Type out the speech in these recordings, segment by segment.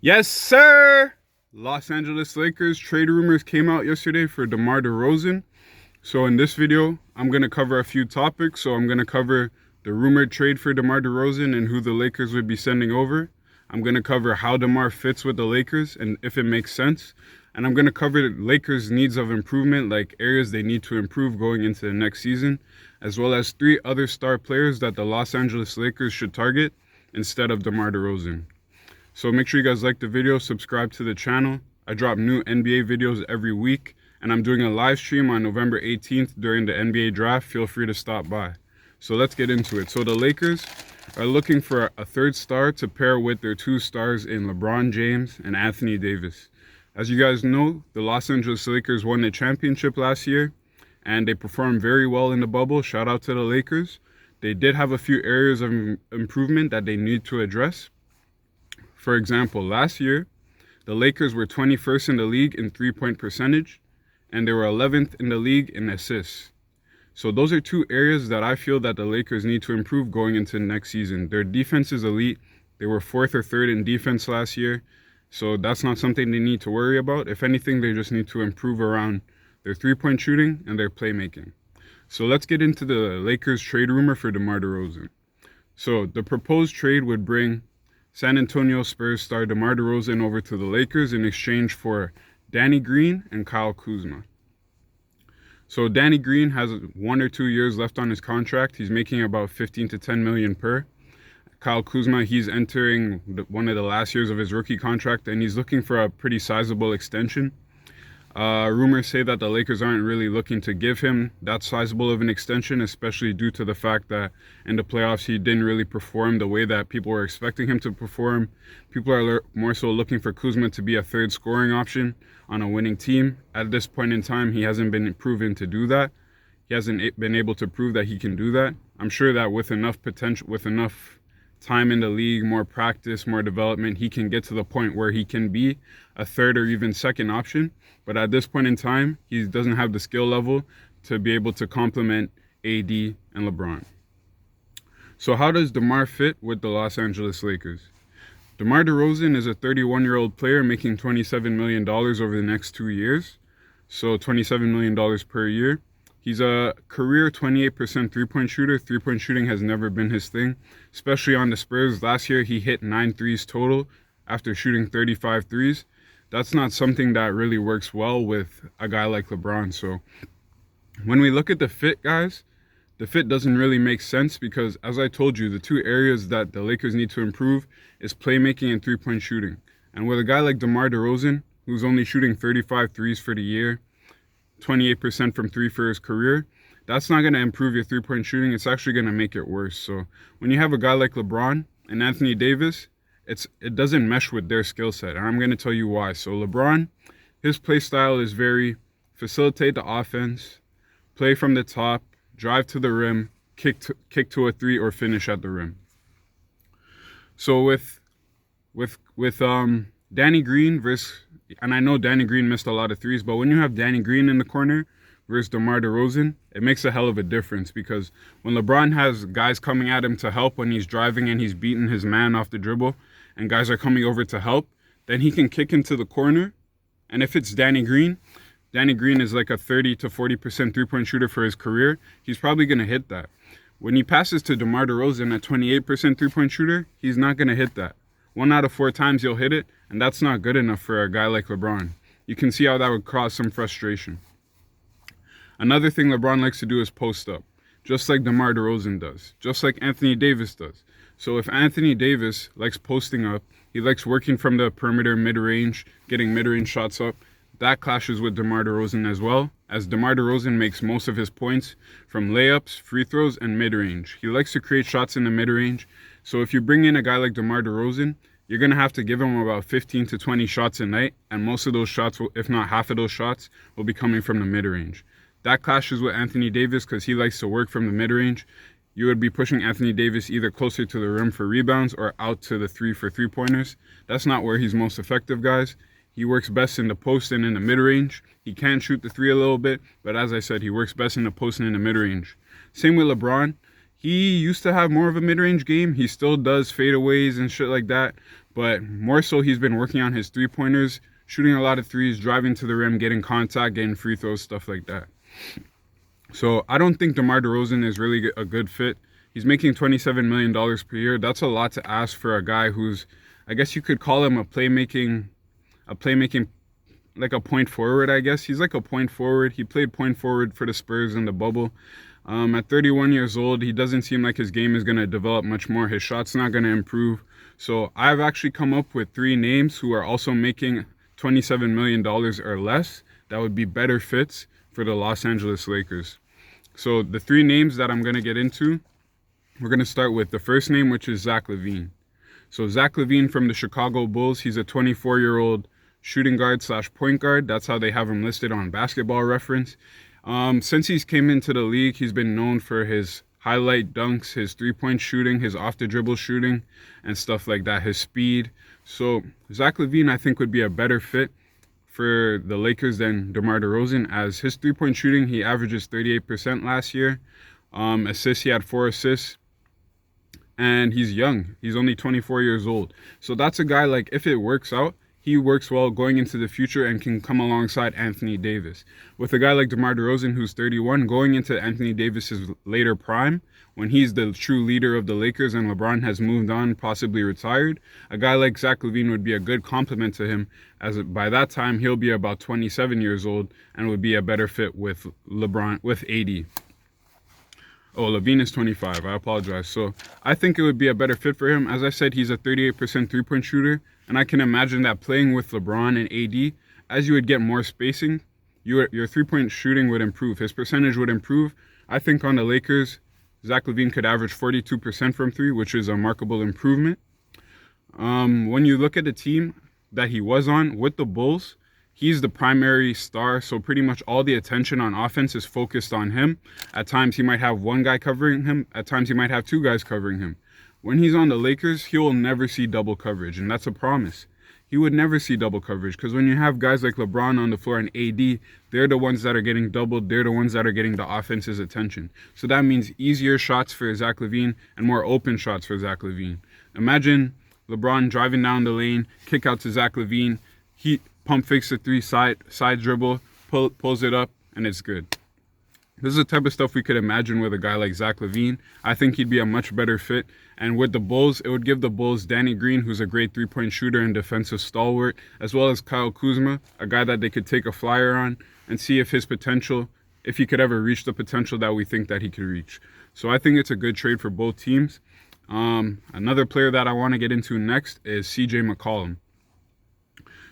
Yes, sir! Los Angeles Lakers trade rumors came out yesterday for DeMar Derozan. So in this video, I'm going to cover a few topics. So I'm going to cover the rumored trade for DeMar Derozan and who the Lakers would be sending over. I'm going to cover how DeMar fits with the Lakers and if it makes sense. And I'm going to cover the Lakers' needs of improvement, like areas they need to improve going into the next season, as well as 3 other star players that the Los Angeles Lakers should target instead of DeMar Derozan. So make sure you guys like the video, subscribe to the channel. I drop new NBA videos every week, and I'm doing a live stream on November 18th during the NBA draft. Feel free to stop by. So let's get into it. So the Lakers are looking for a 3rd star to pair with their 2 stars in LeBron James and Anthony Davis. As you guys know, the Los Angeles Lakers won the championship last year, and they performed very well in the bubble. Shout out to the Lakers. They did have a few areas of improvement that they need to address. For example, last year, the Lakers were 21st in the league in three-point percentage, and they were 11th in the league in assists. So those are 2 areas that I feel that the Lakers need to improve going into next season. Their defense is elite. They were 4th or 3rd in defense last year, so that's not something they need to worry about. If anything, they just need to improve around their three-point shooting and their playmaking. So let's get into the Lakers trade rumor for DeMar Derozan. So the proposed trade would bring San Antonio Spurs star DeMar Derozan over to the Lakers in exchange for Danny Green and Kyle Kuzma. So Danny Green has 1 or 2 years left on his contract. He's making about 15 to 10 million per. Kyle Kuzma, he's entering one of the last years of his rookie contract, and he's looking for a pretty sizable extension. Rumors say that the Lakers aren't really looking to give him that sizable of an extension, especially due to the fact that in the playoffs he didn't really perform the way that people were expecting him to perform. People are more so looking for Kuzma to be a 3rd scoring option on a winning team. At this point in time, he hasn't been proven to do that. He hasn't been able to prove that he can do that. I'm sure that with enough potential, with enough time in the league, more practice, more development, he can get to the point where he can be a 3rd or even 2nd option. But at this point in time, he doesn't have the skill level to be able to complement AD and LeBron. So how does DeMar fit with the Los Angeles Lakers? DeMar Derozan is a 31-year-old player making $27 million over the next 2 years. So $27 million per year. He's a career 28% three-point shooter. Three-point shooting has never been his thing, especially on the Spurs. Last year, he hit 9 threes total after shooting 35 threes. That's not something that really works well with a guy like LeBron. So when we look at the fit, guys, the fit doesn't really make sense because, as I told you, the 2 areas that the Lakers need to improve is playmaking and three-point shooting. And with a guy like DeMar Derozan, who's only shooting 35 threes for the year, 28% from 3 for his career, that's not going to improve your three-point shooting. It's actually going to make it worse. So when you have a guy like LeBron and Anthony Davis, it doesn't mesh with their skill set, and I'm going to tell you why. So LeBron, his play style is very facilitate the offense, play from the top, drive to the rim, kick to a 3, or finish at the rim. So with Danny Green versus, and I know Danny Green missed a lot of threes, but when you have Danny Green in the corner versus DeMar Derozan, it makes a hell of a difference, because when LeBron has guys coming at him to help when he's driving and he's beating his man off the dribble, and guys are coming over to help, then he can kick into the corner. And if it's Danny Green is like a 30 to 40% three-point shooter for his career. He's probably going to hit that. When he passes to DeMar Derozan at 28% three-point shooter, he's not going to hit that. 1 out of 4 times he'll hit it, and that's not good enough for a guy like LeBron. You can see how that would cause some frustration. Another thing LeBron likes to do is post up, just like DeMar Derozan does, just like Anthony Davis does. So if Anthony Davis likes posting up, he likes working from the perimeter mid-range, getting mid-range shots up, that clashes with DeMar Derozan as well, as DeMar Derozan makes most of his points from layups, free throws, and mid-range. He likes to create shots in the mid-range. So if you bring in a guy like DeMar Derozan, you're going to have to give him about 15 to 20 shots a night, and most of those shots, if not half of those shots, will be coming from the mid-range. That clashes with Anthony Davis because he likes to work from the mid-range. You would be pushing Anthony Davis either closer to the rim for rebounds or out to the 3 for three-pointers. That's not where he's most effective, guys. He works best in the post and in the mid-range. He can shoot the 3 a little bit, but as I said, he works best in the post and in the mid-range. Same with LeBron. He used to have more of a mid-range game. He still does fadeaways and shit like that, but more so he's been working on his three-pointers, shooting a lot of threes, driving to the rim, getting contact, getting free throws, stuff like that. So I don't think DeMar Derozan is really a good fit. He's making $27 million per year. That's a lot to ask for a guy who's, I guess you could call him a playmaking, like a point forward, I guess. He's like a point forward. He played point forward for the Spurs in the bubble. At 31 years old, he doesn't seem like his game is going to develop much more. His shot's not going to improve. So I've actually come up with 3 names who are also making $27 million or less that would be better fits for the Los Angeles Lakers. So the 3 names that I'm going to get into, we're going to start with the first name, which is Zach Lavine. So Zach Lavine from the Chicago Bulls, he's a 24-year-old shooting guard / point guard. That's how they have him listed on Basketball Reference. Since he's came into the league, he's been known for his highlight dunks, his three-point shooting, his off-the-dribble shooting, and stuff like that, his speed. So Zach Lavine, I think, would be a better fit for the Lakers than DeMar Derozan, as his three-point shooting, he averages 38% last year. Assists, he had 4 assists. And he's young. He's only 24 years old. So that's a guy, like, if it works out, he works well going into the future and can come alongside Anthony Davis. With a guy like DeMar Derozan, who's 31, going into Anthony Davis's later prime, when he's the true leader of the Lakers and LeBron has moved on, possibly retired, a guy like Zach Lavine would be a good complement to him, as by that time he'll be about 27 years old and would be a better fit with LeBron, with AD. Oh, Lavine is 25. I apologize. So I think it would be a better fit for him. As I said, he's a 38% three-point shooter, and I can imagine that playing with LeBron and AD, as you would get more spacing, your three-point shooting would improve. His percentage would improve. I think on the Lakers, Zach Lavine could average 42% from 3, which is a remarkable improvement. When you look at the team that he was on with the Bulls, he's the primary star, so pretty much all the attention on offense is focused on him. At times, he might have one guy covering him. At times, he might have 2 guys covering him. When he's on the Lakers, he will never see double coverage, and that's a promise. He would never see double coverage, because when you have guys like LeBron on the floor and AD, they're the ones that are getting doubled. They're the ones that are getting the offense's attention. So that means easier shots for Zach Lavine and more open shots for Zach Lavine. Imagine LeBron driving down the lane, kick out to Zach Lavine, he pump fakes the 3, side dribble, pulls it up, and it's good. This is the type of stuff we could imagine with a guy like Zach Lavine. I think he'd be a much better fit. And with the Bulls, it would give the Bulls Danny Green, who's a great three-point shooter and defensive stalwart, as well as Kyle Kuzma, a guy that they could take a flyer on and see if his potential, if he could ever reach the potential that we think that he could reach. So I think it's a good trade for both teams. Another player that I want to get into next is CJ McCollum.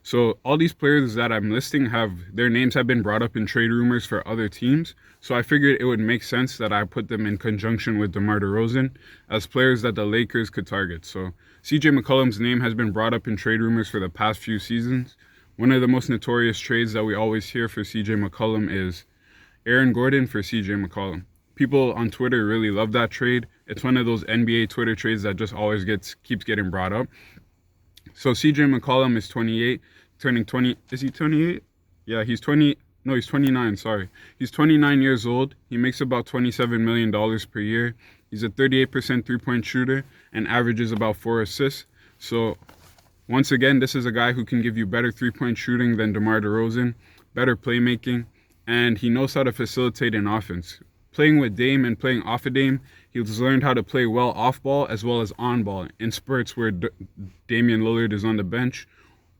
So all these players that I'm listing their names have been brought up in trade rumors for other teams. So I figured it would make sense that I put them in conjunction with DeMar Derozan as players that the Lakers could target. So CJ McCollum's name has been brought up in trade rumors for the past few seasons. One of the most notorious trades that we always hear for CJ McCollum is Aaron Gordon for CJ McCollum. People on Twitter really love that trade. It's one of those NBA Twitter trades that just always keeps getting brought up. So CJ McCollum is 28, turning 20. Is he 28? Yeah, he's 20. No, he's 29, sorry. He's 29 years old. He makes about $27 million per year. He's a 38% three-point shooter and averages about 4 assists. So once again, this is a guy who can give you better three-point shooting than DeMar Derozan, better playmaking, and he knows how to facilitate an offense. Playing with Dame and playing off of Dame, he's learned how to play well off ball as well as on ball in spurts where Damian Lillard is on the bench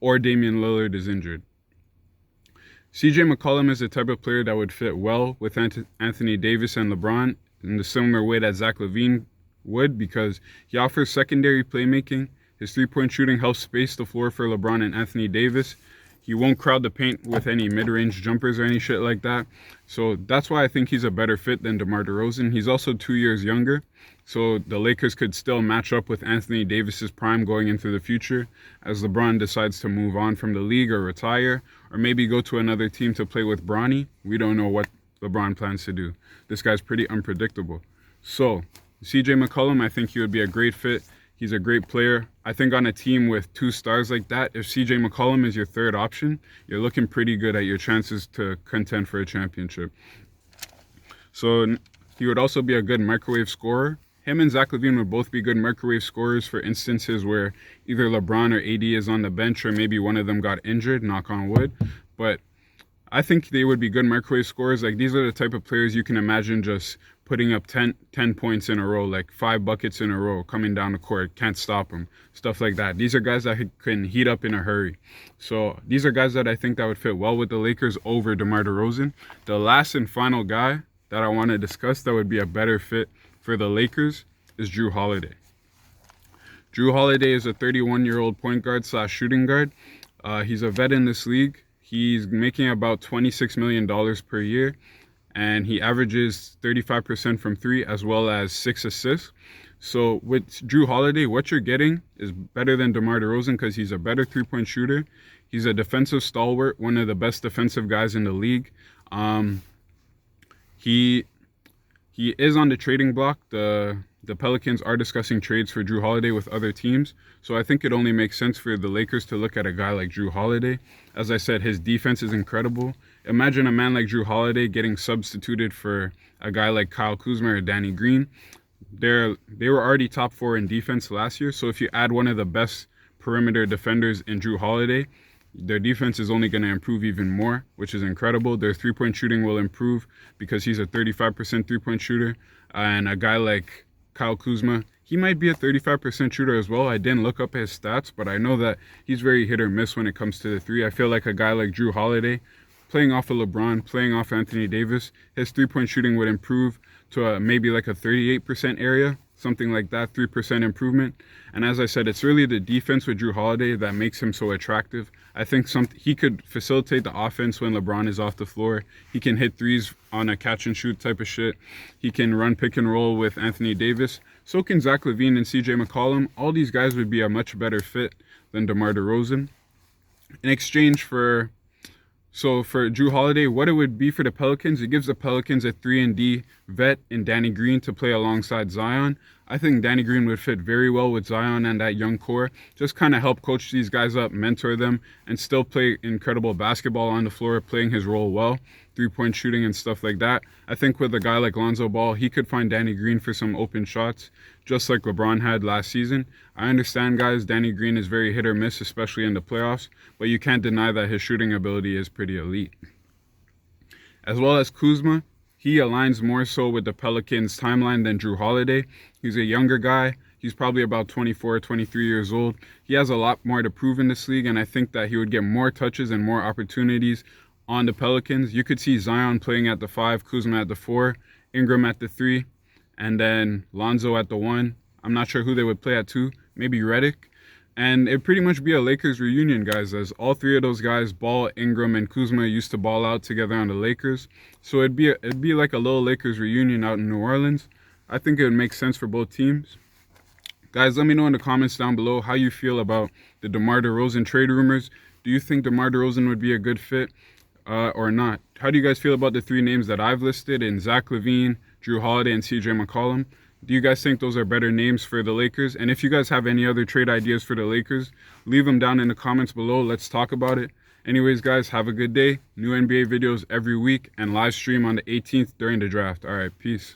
or Damian Lillard is injured. CJ McCollum is the type of player that would fit well with Anthony Davis and LeBron in the similar way that Zach Lavine would, because he offers secondary playmaking. His three-point shooting helps space the floor for LeBron and Anthony Davis. He won't crowd the paint with any mid-range jumpers or any shit like that. So that's why I think he's a better fit than DeMar Derozan. He's also 2 years younger, so the Lakers could still match up with Anthony Davis's prime going into the future as LeBron decides to move on from the league or retire, or maybe go to another team to play with Bronny. We don't know what LeBron plans to do. This guy's pretty unpredictable. So CJ McCollum, I think he would be a great fit. He's a great player. I think on a team with 2 stars like that, if CJ McCollum is your third option, you're looking pretty good at your chances to contend for a championship. So he would also be a good microwave scorer. him and Zach Lavine would both be good microwave scorers for instances where either LeBron or AD is on the bench, or maybe one of them got injured, knock on wood. But I think they would be good microwave scorers. Like, these are the type of players you can imagine just putting up 10 points in a row, like 5 buckets in a row, coming down the court, can't stop them, stuff like that. These are guys that can heat up in a hurry. So these are guys that I think that would fit well with the Lakers over DeMar Derozan. The last and final guy that I want to discuss that would be a better fit for the Lakers is Jrue Holiday. Jrue Holiday is a 31-year-old point guard / shooting guard. He's a vet in this league. He's making about $26 million per year, and he averages 35% from 3 as well as 6 assists. So with Jrue Holiday, what you're getting is better than DeMar Derozan because he's a better 3-point shooter. He's a defensive stalwart, one of the best defensive guys in the league. He is on the trading block. The Pelicans are discussing trades for Jrue Holiday with other teams. So I think it only makes sense for the Lakers to look at a guy like Jrue Holiday. As I said, his defense is incredible. Imagine a man like Jrue Holiday getting substituted for a guy like Kyle Kuzma or Danny Green. They were already top 4 in defense last year. So if you add one of the best perimeter defenders in Jrue Holiday, their defense is only going to improve even more, which is incredible. Their 3-point shooting will improve because he's a 35% 3-point shooter. And a guy like Kyle Kuzma, he might be a 35% shooter as well. I didn't look up his stats, but I know that he's very hit or miss when it comes to the 3. I feel like a guy like Jrue Holiday, playing off of LeBron, playing off Anthony Davis, his 3-point shooting would improve to maybe like a 38% area, something like that, 3% improvement. And as I said, it's really the defense with Jrue Holiday that makes him so attractive. I think he could facilitate the offense when LeBron is off the floor. He can hit threes on a catch and shoot type of shit. He can run pick and roll with Anthony Davis. So can Zach Lavine and CJ McCollum. All these guys would be a much better fit than DeMar Derozan. In exchange for Jrue Holiday, what it would be for the Pelicans, it gives the Pelicans a 3-and-D vet in Danny Green to play alongside Zion. I think Danny Green would fit very well with Zion and that young core. Just kind of help coach these guys up, mentor them, and still play incredible basketball on the floor, playing his role well, 3-point shooting and stuff like that. I think with a guy like Lonzo Ball, he could find Danny Green for some open shots, just like LeBron had last season. I understand, guys, Danny Green is very hit or miss, especially in the playoffs, but you can't deny that his shooting ability is pretty elite. As well as Kuzma, he aligns more so with the Pelicans' timeline than Jrue Holiday. He's a younger guy. He's probably about 24, 23 years old. He has a lot more to prove in this league, and I think that he would get more touches and more opportunities on the Pelicans. You could see Zion playing at the 5, Kuzma at the 4, Ingram at the 3, and then Lonzo at the 1. I'm not sure who they would play at 2, maybe Redick. And it'd pretty much be a Lakers reunion, guys, as all 3 of those guys, Ball, Ingram, and Kuzma, used to ball out together on the Lakers. So it'd be like a little Lakers reunion out in New Orleans. I think it would make sense for both teams. Guys, let me know in the comments down below how you feel about the DeMar Derozan trade rumors. Do you think DeMar Derozan would be a good fit or not? How do you guys feel about the 3 names that I've listed in Zach Lavine, Jrue Holiday, and CJ McCollum? Do you guys think those are better names for the Lakers? And if you guys have any other trade ideas for the Lakers, leave them down in the comments below. Let's talk about it. Anyways, guys, have a good day. New NBA videos every week and live stream on the 18th during the draft. All right, peace.